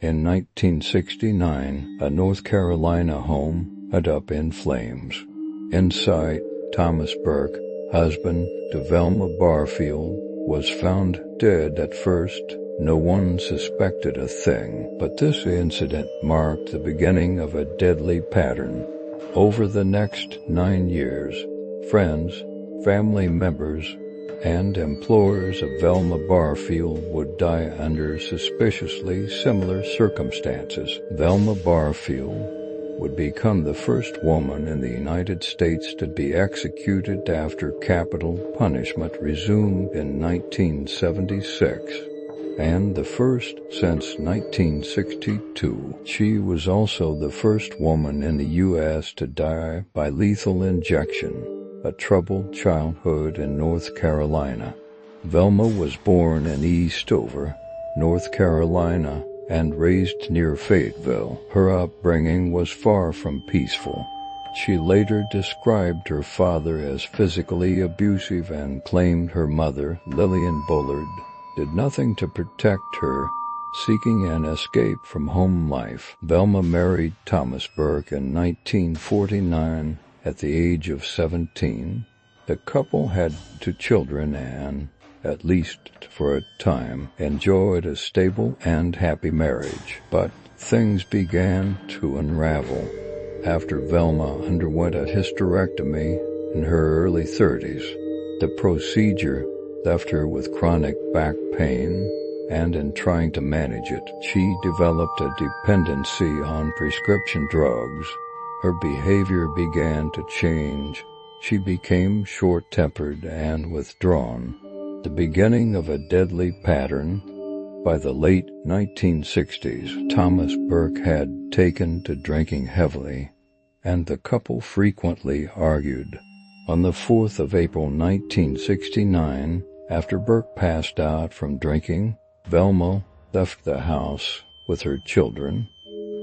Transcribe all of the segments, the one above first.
In 1969, a North Carolina home went up in flames. Inside, Thomas Burke, husband to Velma Barfield, was found dead. At first, no one suspected a thing, but this incident marked the beginning of a deadly pattern. Over the next 9 years, friends, family members, and employers of Velma Barfield would die under suspiciously similar circumstances. Velma Barfield would become the first woman in the United States to be executed after capital punishment resumed in 1976, and the first since 1962. She was also the first woman in the U.S. to die by lethal injection. A troubled childhood in North Carolina. Velma was born in Eastover, North Carolina, and raised near Fayetteville. Her upbringing was far from peaceful. She later described her father as physically abusive and claimed her mother, Lillian Bullard, did nothing to protect her, seeking an escape from home life. Velma married Thomas Burke in 1949. At the age of 17, the couple had 2 children and, at least for a time, enjoyed a stable and happy marriage. But things began to unravel after Velma underwent a hysterectomy in her early 30s. The procedure left her with chronic back pain, and in trying to manage it, she developed a dependency on prescription drugs. Her behavior began to change. She became short-tempered and withdrawn, the beginning of a deadly pattern. By the late 1960s, Thomas Burke had taken to drinking heavily, and the couple frequently argued. On the 4th of April 1969, after Burke passed out from drinking, Velma left the house with her children.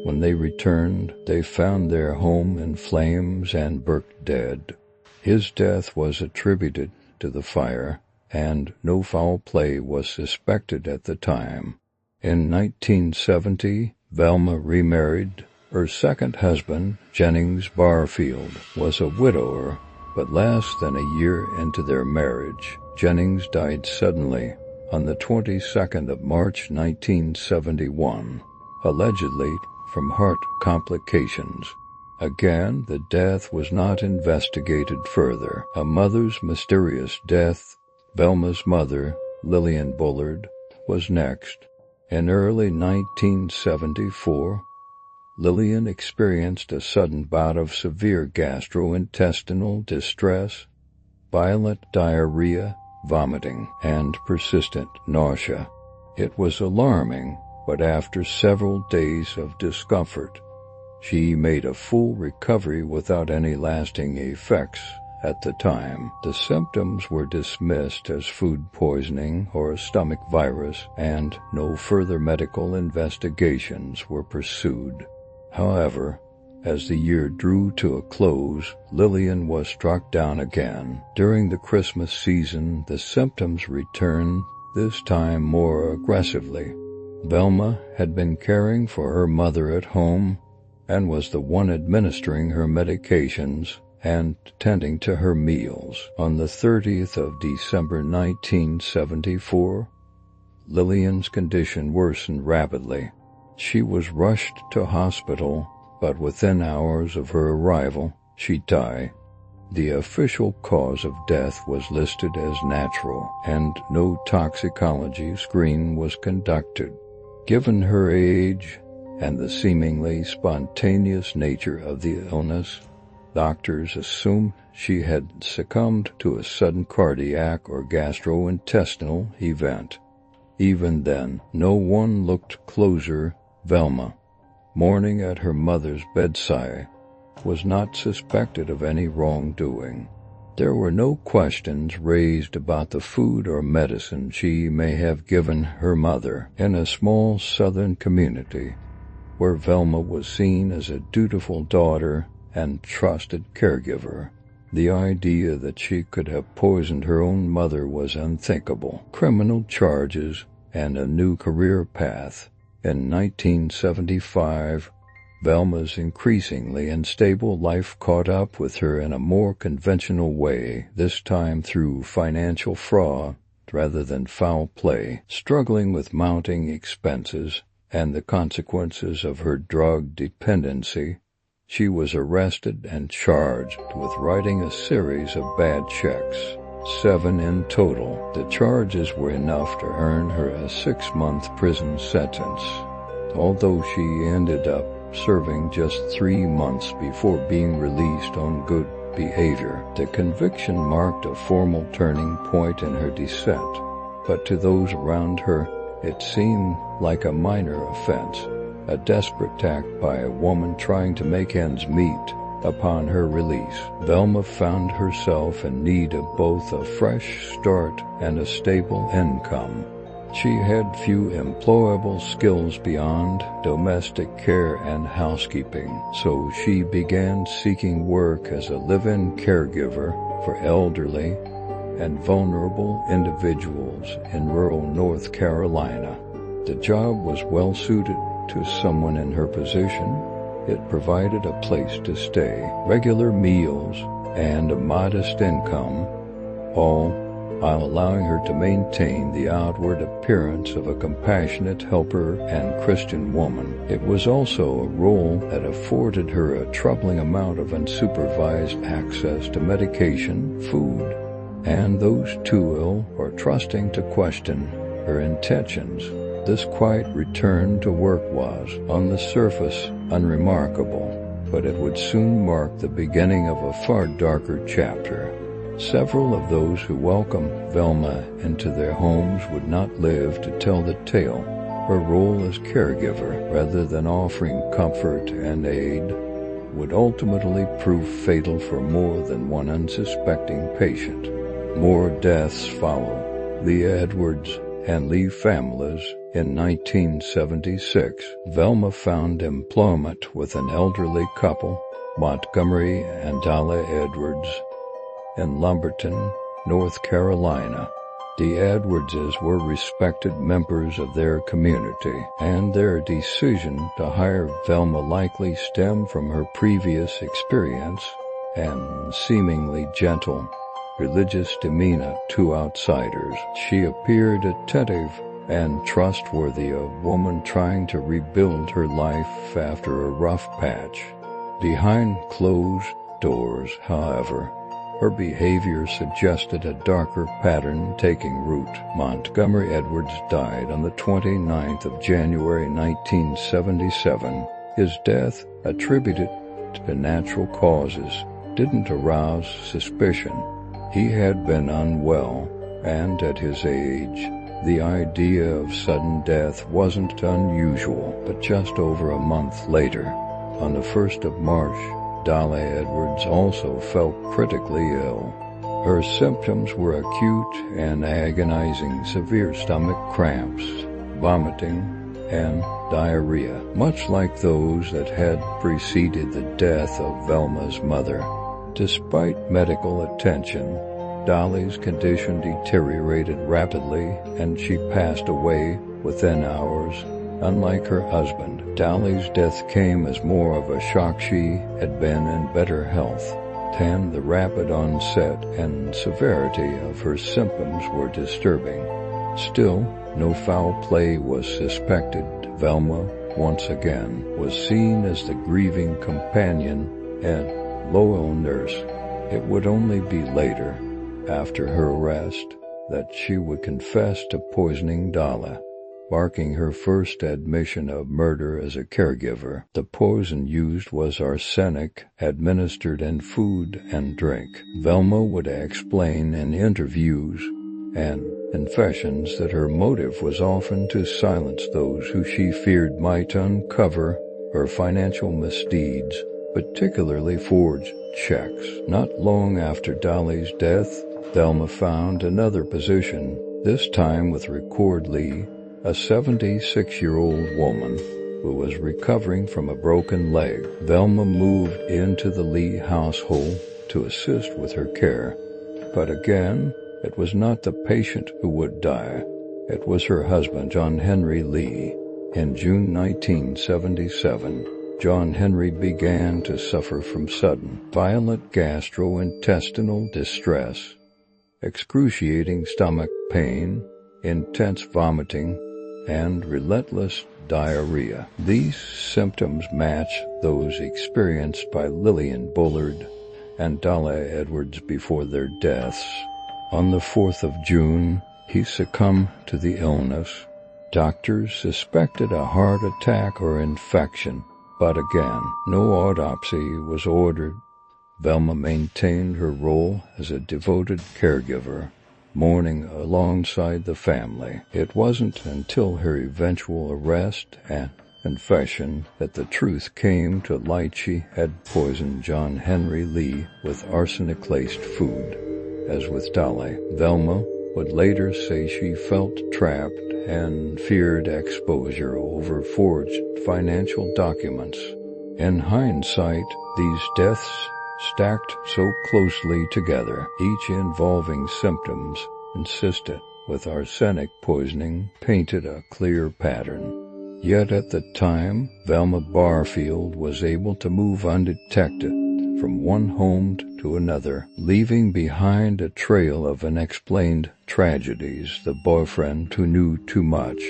When they returned, they found their home in flames and Burke dead. His death was attributed to the fire, and no foul play was suspected at the time. In 1970, Velma remarried. Her second husband, Jennings Barfield, was a widower, but less than a year into their marriage, Jennings died suddenly on the 22nd of March 1971, allegedly from heart complications. Again, the death was not investigated further. A mother's mysterious death. Velma's mother, Lillian Bullard, was next. In early 1974, Lillian experienced a sudden bout of severe gastrointestinal distress, violent diarrhea, vomiting, and persistent nausea. It was alarming, but after several days of discomfort, she made a full recovery without any lasting effects. At the time, the symptoms were dismissed as food poisoning or a stomach virus, and no further medical investigations were pursued. However, as the year drew to a close, Lillian was struck down again. During the Christmas season, the symptoms returned, this time more aggressively. Velma had been caring for her mother at home and was the one administering her medications and tending to her meals. On the 30th of December 1974, Lillian's condition worsened rapidly. She was rushed to hospital, but within hours of her arrival, she died. The official cause of death was listed as natural, and no toxicology screen was conducted. Given her age and the seemingly spontaneous nature of the illness, doctors assumed she had succumbed to a sudden cardiac or gastrointestinal event. Even then, no one looked closer. Velma, mourning at her mother's bedside, was not suspected of any wrongdoing. There were no questions raised about the food or medicine she may have given her mother. In a small southern community, where Velma was seen as a dutiful daughter and trusted caregiver, the idea that she could have poisoned her own mother was unthinkable. Criminal charges and a new career path In 1975, Velma's increasingly unstable life caught up with her in a more conventional way, this time through financial fraud rather than foul play. Struggling with mounting expenses and the consequences of her drug dependency, she was arrested and charged with writing a series of bad checks, 7 in total. The charges were enough to earn her a 6-month prison sentence, although she ended up serving just 3 months before being released on good behavior. The conviction marked a formal turning point in her descent, but to those around her, it seemed like a minor offense, a desperate act by a woman trying to make ends meet. Upon her release, Velma found herself in need of both a fresh start and a stable income. She had few employable skills beyond domestic care and housekeeping, so she began seeking work as a live-in caregiver for elderly and vulnerable individuals in rural North Carolina. The job was well suited to someone in her position. It provided a place to stay, regular meals, and a modest income, all while allowing her to maintain the outward appearance of a compassionate helper and Christian woman. It was also a role that afforded her a troubling amount of unsupervised access to medication, food, and those too ill or trusting to question her intentions. This quiet return to work was, on the surface, unremarkable, but it would soon mark the beginning of a far darker chapter. Several of those who welcomed Velma into their homes would not live to tell the tale. Her role as caregiver, rather than offering comfort and aid, would ultimately prove fatal for more than one unsuspecting patient. More deaths followed. Leah Edwards and Lee families. In 1976, Velma found employment with an elderly couple, Montgomery and Dalla Edwards, in Lumberton, North Carolina. The Edwardses were respected members of their community, and their decision to hire Velma likely stemmed from her previous experience and seemingly gentle religious demeanor to outsiders. She appeared attentive and trustworthy, a woman trying to rebuild her life after a rough patch. Behind closed doors, however, her behavior suggested a darker pattern taking root. Montgomery Edwards died on the 29th of January 1977. His death, attributed to natural causes, didn't arouse suspicion. He had been unwell, and at his age, the idea of sudden death wasn't unusual. But just over a month later, on the 1st of March, Dalla Edwards also felt critically ill. Her symptoms were acute and agonizing, severe stomach cramps, vomiting, and diarrhea, much like those that had preceded the death of Velma's mother. Despite medical attention, Dolly's condition deteriorated rapidly, and she passed away within hours. Unlike her husband, Dolly's death came as more of a shock. She had been in better health, and the rapid onset and severity of her symptoms were disturbing. Still, no foul play was suspected. Velma, once again, was seen as the grieving companion and loyal nurse. It would only be later, after her arrest, that she would confess to poisoning Dalla, marking her first admission of murder as a caregiver. The poison used was arsenic, administered in food and drink. Velma would explain in interviews and confessions that her motive was often to silence those who she feared might uncover her financial misdeeds, particularly forged checks. Not long after Dolly's death, Velma found another position, this time with Record Lee, a 76-year-old woman who was recovering from a broken leg. Velma moved into the Lee household to assist with her care. But again, it was not the patient who would die. It was her husband, John Henry Lee, In June 1977, John Henry began to suffer from sudden, violent gastrointestinal distress, excruciating stomach pain, intense vomiting, and relentless diarrhea. These symptoms match those experienced by Lillian Bullard and Dahlia Edwards before their deaths. On the 4th of June, he succumbed to the illness. Doctors suspected a heart attack or infection, but again, no autopsy was ordered. Velma maintained her role as a devoted caregiver, mourning alongside the family. It wasn't until her eventual arrest and confession that the truth came to light. She had poisoned John Henry Lee with arsenic-laced food. As with Dahlia, Velma would later say she felt trapped and feared exposure over forged financial documents. In hindsight, these deaths stacked so closely together, each involving symptoms consistent with arsenic poisoning, painted a clear pattern. Yet at the time, Velma Barfield was able to move undetected from one home to another, leaving behind a trail of unexplained tragedies. The boyfriend who knew too much.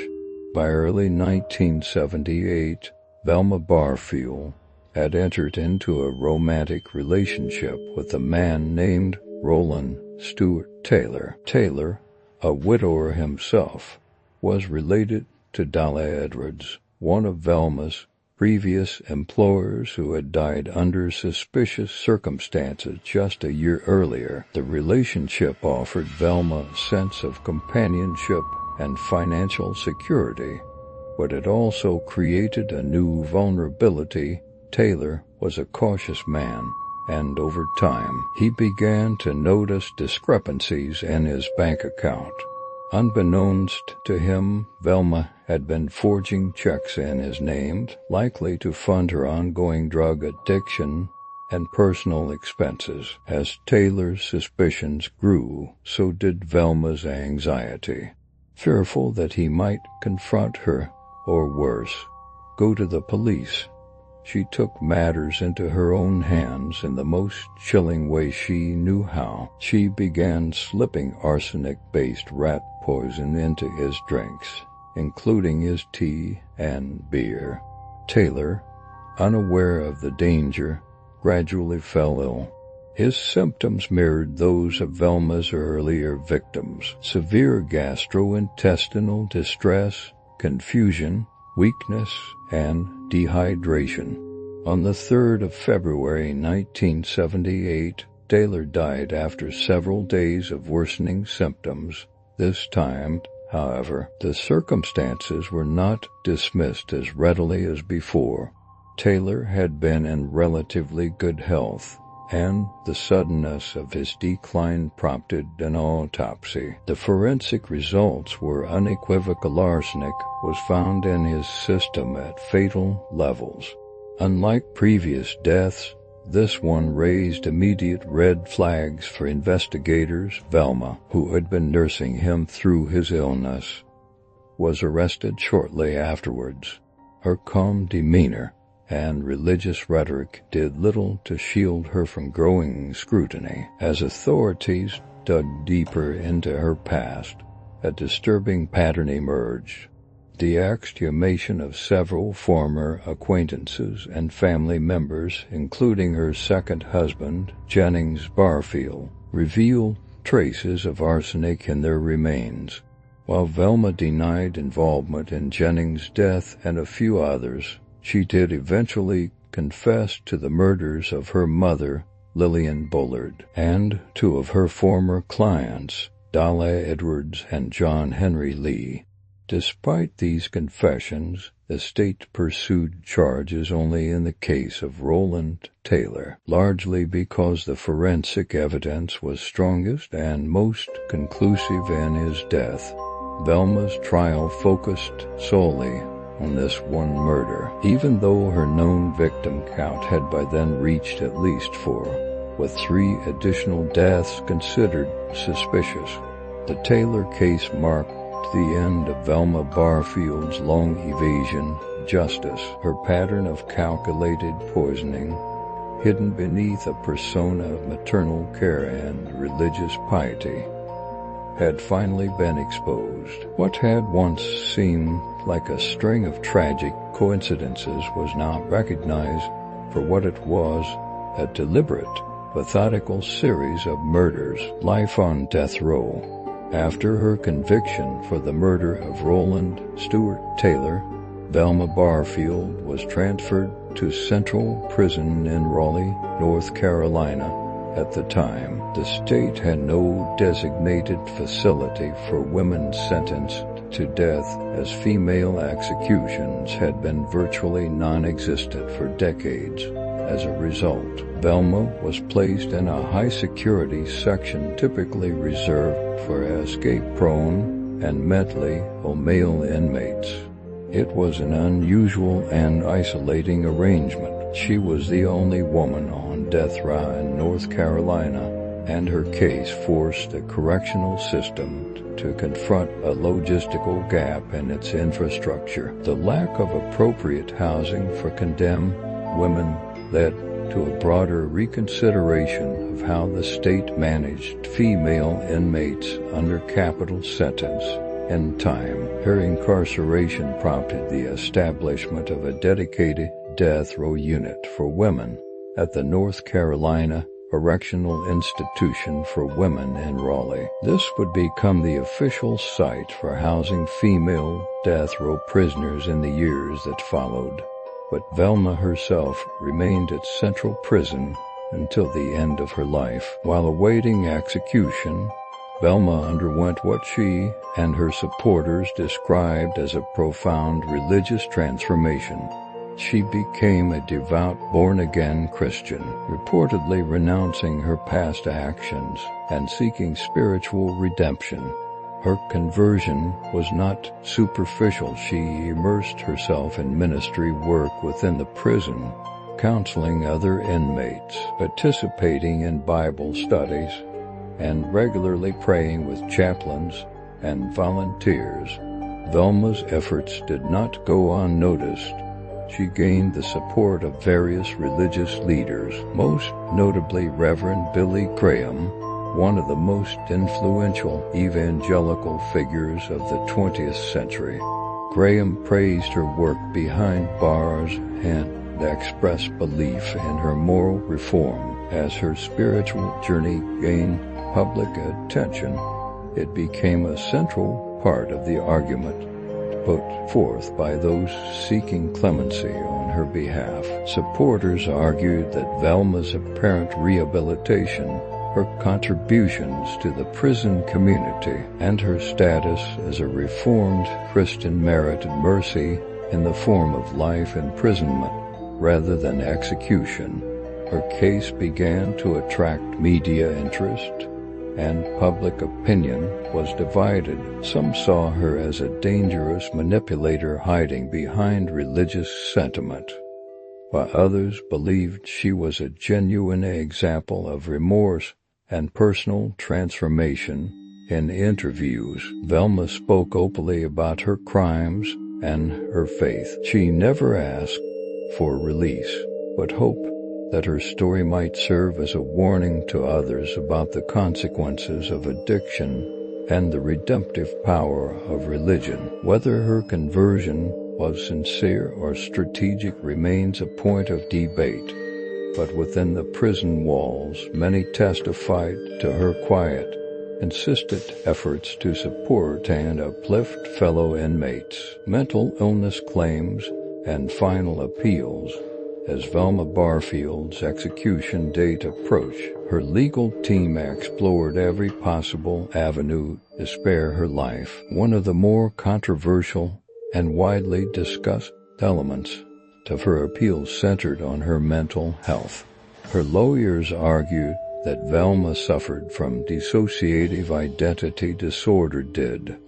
By early 1978, Velma Barfield had entered into a romantic relationship with a man named Roland Stewart Taylor. Taylor, a widower himself, was related to Dahlia Edwards, one of Velma's previous employers who had died under suspicious circumstances just a year earlier. The relationship offered Velma a sense of companionship and financial security, but it also created a new vulnerability. Taylor was a cautious man, and over time, he began to notice discrepancies in his bank account. Unbeknownst to him, Velma had been forging checks in his name, likely to fund her ongoing drug addiction and personal expenses. As Taylor's suspicions grew, so did Velma's anxiety. Fearful that he might confront her, or worse, go to the police, she took matters into her own hands in the most chilling way she knew how. She began slipping arsenic-based rat poison into his drinks, including his tea and beer. Taylor, unaware of the danger, gradually fell ill. His symptoms mirrored those of Velma's earlier victims: severe gastrointestinal distress, confusion, weakness, and dehydration. On the 3rd of February 1978, Taylor died after several days of worsening symptoms. This time, however, the circumstances were not dismissed as readily as before. Taylor had been in relatively good health, and the suddenness of his decline prompted an autopsy. The forensic results were unequivocal. Arsenic was found in his system at fatal levels. Unlike previous deaths, this one raised immediate red flags for investigators. Velma, who had been nursing him through his illness, was arrested shortly afterwards. Her calm demeanor and religious rhetoric did little to shield her from growing scrutiny. As authorities dug deeper into her past, a disturbing pattern emerged. The exhumation of several former acquaintances and family members, including her second husband, Jennings Barfield, revealed traces of arsenic in their remains. While Velma denied involvement in Jennings' death and a few others, she did eventually confess to the murders of her mother, Lillian Bullard, and two of her former clients, Dahlia Edwards and John Henry Lee. Despite these confessions, the state pursued charges only in the case of Roland Taylor, largely because the forensic evidence was strongest and most conclusive in his death. Velma's trial focused solely on this one murder, even though her known victim count had by then reached at least 4, with 3 additional deaths considered suspicious. The Taylor case marked the end of Velma Barfield's long evasion of justice. Her pattern of calculated poisoning, hidden beneath a persona of maternal care and religious piety, had finally been exposed. What had once seemed like a string of tragic coincidences was now recognized for what it was: a deliberate, methodical series of murders. Life on death row. After her conviction for the murder of Roland Stewart Taylor, Velma Barfield was transferred to Central Prison in Raleigh, North Carolina. At the time, the state had no designated facility for women sentenced to death, as female executions had been virtually non-existent for decades. As a result, Velma was placed in a high-security section typically reserved for escape-prone and mentally ill male inmates. It was an unusual and isolating arrangement. She was the only woman on death row in North Carolina, and her case forced the correctional system to confront a logistical gap in its infrastructure. The lack of appropriate housing for condemned women led to a broader reconsideration of how the state managed female inmates under capital sentence. In time, her incarceration prompted the establishment of a dedicated death row unit for women at the North Carolina Correctional Institution for Women in Raleigh. This would become the official site for housing female death row prisoners in the years that followed. But Velma herself remained at Central Prison until the end of her life. While awaiting execution, Velma underwent what she and her supporters described as a profound religious transformation. She became a devout, born-again Christian, reportedly renouncing her past actions and seeking spiritual redemption. Her conversion was not superficial. She immersed herself in ministry work within the prison, counseling other inmates, participating in Bible studies, and regularly praying with chaplains and volunteers. Velma's efforts did not go unnoticed. She gained the support of various religious leaders, most notably Reverend Billy Graham, one of the most influential evangelical figures of the 20th century. Graham praised her work behind bars and expressed belief in her moral reform. As her spiritual journey gained public attention, it became a central part of the argument put forth by those seeking clemency on her behalf. Supporters argued that Velma's apparent rehabilitation, her contributions to the prison community, and her status as a reformed Christian merited mercy in the form of life imprisonment rather than execution. Her case began to attract media interest, and public opinion was divided. Some saw her as a dangerous manipulator hiding behind religious sentiment, while others believed she was a genuine example of remorse and personal transformation. In interviews, Velma spoke openly about her crimes and her faith. She never asked for release, but hoped that her story might serve as a warning to others about the consequences of addiction and the redemptive power of religion. Whether her conversion was sincere or strategic remains a point of debate, but within the prison walls, many testified to her quiet, insistent efforts to support and uplift fellow inmates. Mental illness claims and final appeals. As Velma Barfield's execution date approached, her legal team explored every possible avenue to spare her life. One of the more controversial and widely discussed elements of her appeal centered on her mental health. Her lawyers argued that Velma suffered from dissociative identity disorder,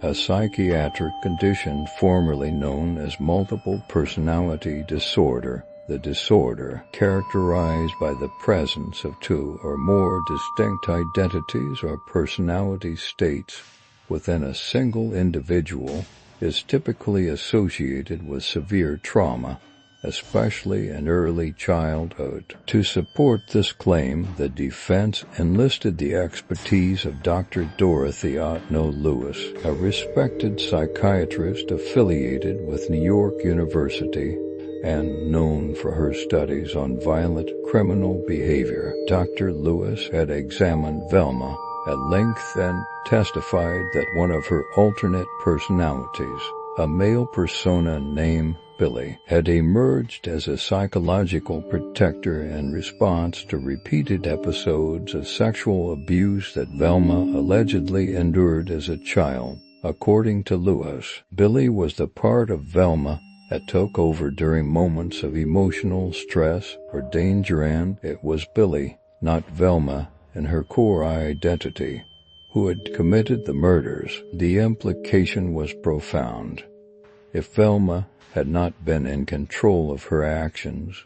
a psychiatric condition formerly known as multiple personality disorder. The disorder, characterized by the presence of two or more distinct identities or personality states, within a single individual is typically associated with severe trauma, especially in early childhood. To support this claim, the defense enlisted the expertise of Dr. Dorothy Otno Lewis, a respected psychiatrist affiliated with New York University and known for her studies on violent criminal behavior. Dr. Lewis had examined Velma at length and testified that one of her alternate personalities, a male persona named Billy, had emerged as a psychological protector in response to repeated episodes of sexual abuse that Velma allegedly endured as a child. According to Lewis, Billy was the part of Velma that took over during moments of emotional stress or danger, and it was Billy, not Velma, in her core identity, who had committed the murders. The implication was profound. If Velma had not been in control of her actions,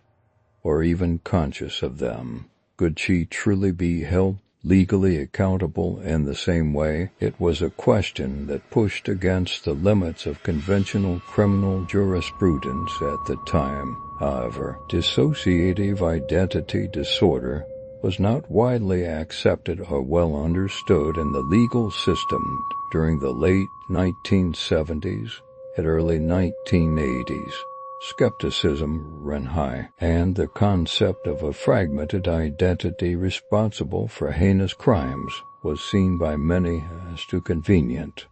or even conscious of them, could she truly be held legally accountable in the same way? It was a question that pushed against the limits of conventional criminal jurisprudence at the time. However, dissociative identity disorder was not widely accepted or well understood in the legal system during the late 1970s and early 1980s. Skepticism ran high, and the concept of a fragmented identity responsible for heinous crimes was seen by many as too convenient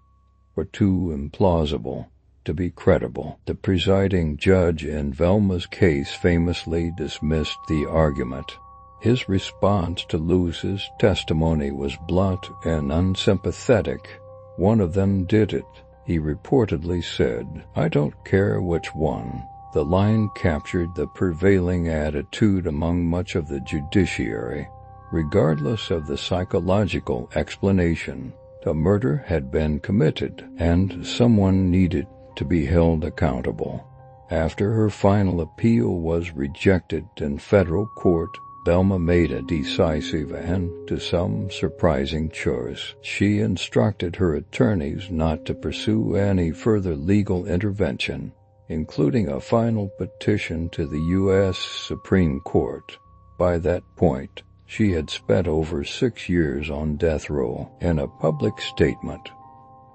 or too implausible to be credible. The presiding judge in Velma's case famously dismissed the argument. His response to Lewis's testimony was blunt and unsympathetic. "One of them did it," he reportedly said. "I don't care which one." The line captured the prevailing attitude among much of the judiciary. Regardless of the psychological explanation, the murder had been committed, and someone needed to be held accountable. After her final appeal was rejected in federal court, Velma made a decisive and, to some, surprising choice. She instructed her attorneys not to pursue any further legal intervention, including a final petition to the U.S. Supreme Court. By that point, she had spent over 6 years on death row. In a public statement,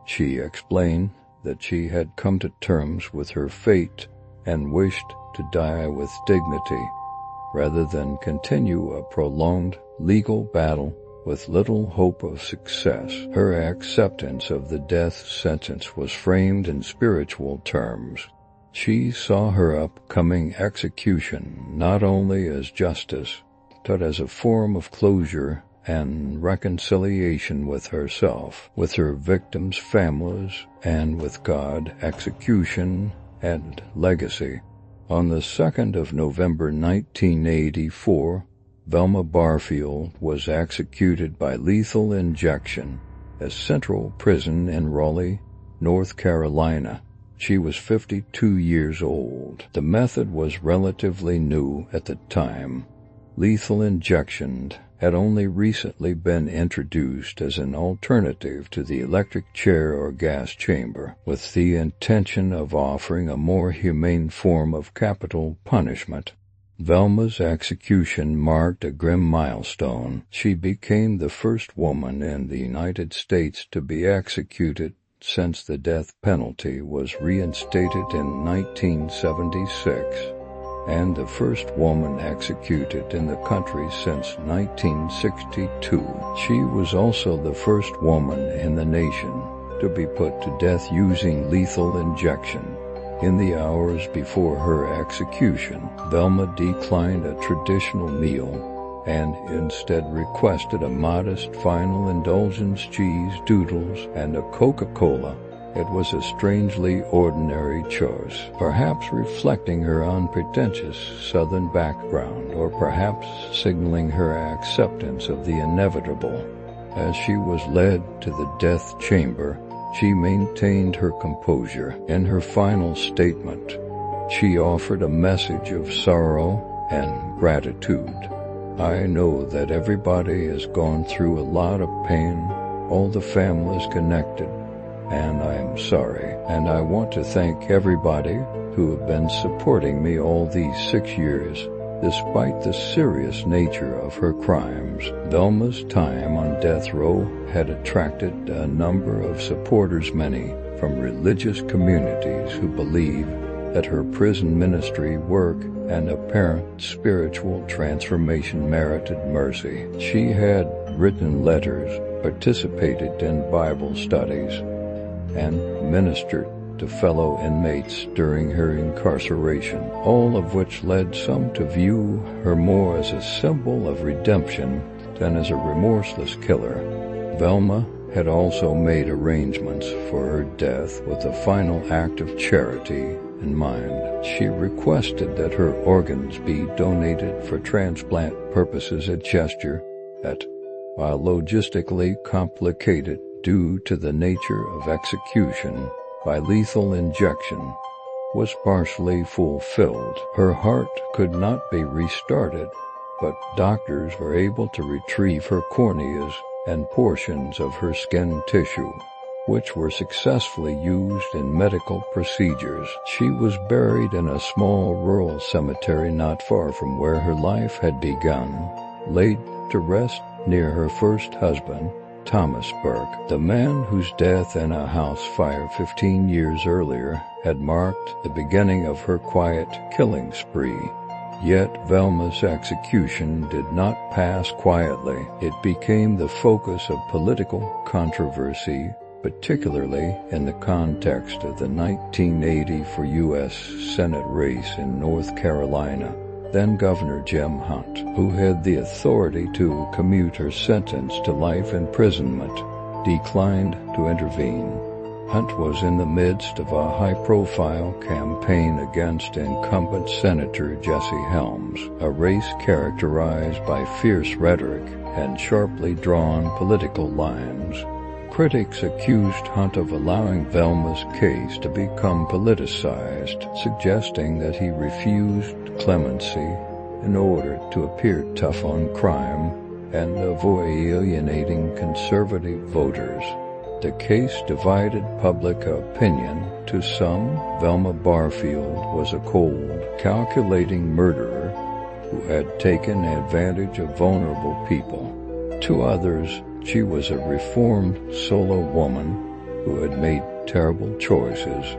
she explained that she had come to terms with her fate and wished to die with dignity, rather than continue a prolonged legal battle with little hope of success. Her acceptance of the death sentence was framed in spiritual terms. She saw her upcoming execution not only as justice, but as a form of closure and reconciliation with herself, with her victims' families, and with God. Execution and legacy. On the 2nd of November 1984, Velma Barfield was executed by lethal injection at Central Prison in Raleigh, North Carolina. She was 52 years old. The method was relatively new at the time. Lethal injection had only recently been introduced as an alternative to the electric chair or gas chamber, with the intention of offering a more humane form of capital punishment. Velma's execution marked a grim milestone. She became the first woman in the United States to be executed since the death penalty was reinstated in 1976. And the first woman executed in the country since 1962. She was also the first woman in the nation to be put to death using lethal injection. In the hours before her execution, Velma declined a traditional meal and instead requested a modest final indulgence: cheese doodles and a Coca-Cola. It was a strangely ordinary choice, perhaps reflecting her unpretentious Southern background, or perhaps signaling her acceptance of the inevitable. As she was led to the death chamber, she maintained her composure. In her final statement, she offered a message of sorrow and gratitude. "I know that everybody has gone through a lot of pain, all the families connected and I am sorry. And I want to thank everybody who have been supporting me all these 6 years, despite the serious nature of her crimes. Velma's time on death row had attracted a number of supporters, many from religious communities who believe that her prison ministry work and apparent spiritual transformation merited mercy. She had written letters, participated in Bible studies, and ministered to fellow inmates during her incarceration, all of which led some to view her more as a symbol of redemption than as a remorseless killer. Velma had also made arrangements for her death with a final act of charity in mind. She requested that her organs be donated for transplant purposes, a gesture that, while logistically complicated due to the nature of execution by lethal injection, was partially fulfilled. Her heart could not be restarted, but doctors were able to retrieve her corneas and portions of her skin tissue, which were successfully used in medical procedures. She was buried in a small rural cemetery not far from where her life had begun, laid to rest near her first husband, Thomas Burke, the man whose death in a house fire 15 years earlier had marked the beginning of her quiet killing spree. Yet Velma's execution did not pass quietly. It became the focus of political controversy, particularly in the context of the 1984 U.S. Senate race in North Carolina. Then Governor Jim Hunt, who had the authority to commute her sentence to life imprisonment, declined to intervene. Hunt was in the midst of a high-profile campaign against incumbent Senator Jesse Helms, a race characterized by fierce rhetoric and sharply drawn political lines. Critics accused Hunt of allowing Velma's case to become politicized, suggesting that he refused clemency in order to appear tough on crime and avoid alienating conservative voters. The case divided public opinion. To some, Velma Barfield was a cold, calculating murderer who had taken advantage of vulnerable people. To others, she was a reformed solo woman who had made terrible choices,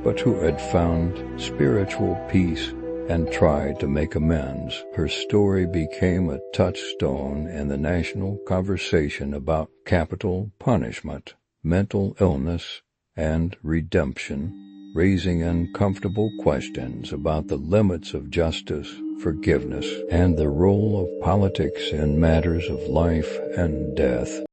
but who had found spiritual peace and tried to make amends. Her story became a touchstone in the national conversation about capital punishment, mental illness, and redemption, raising uncomfortable questions about the limits of justice, forgiveness, and the role of politics in matters of life and death.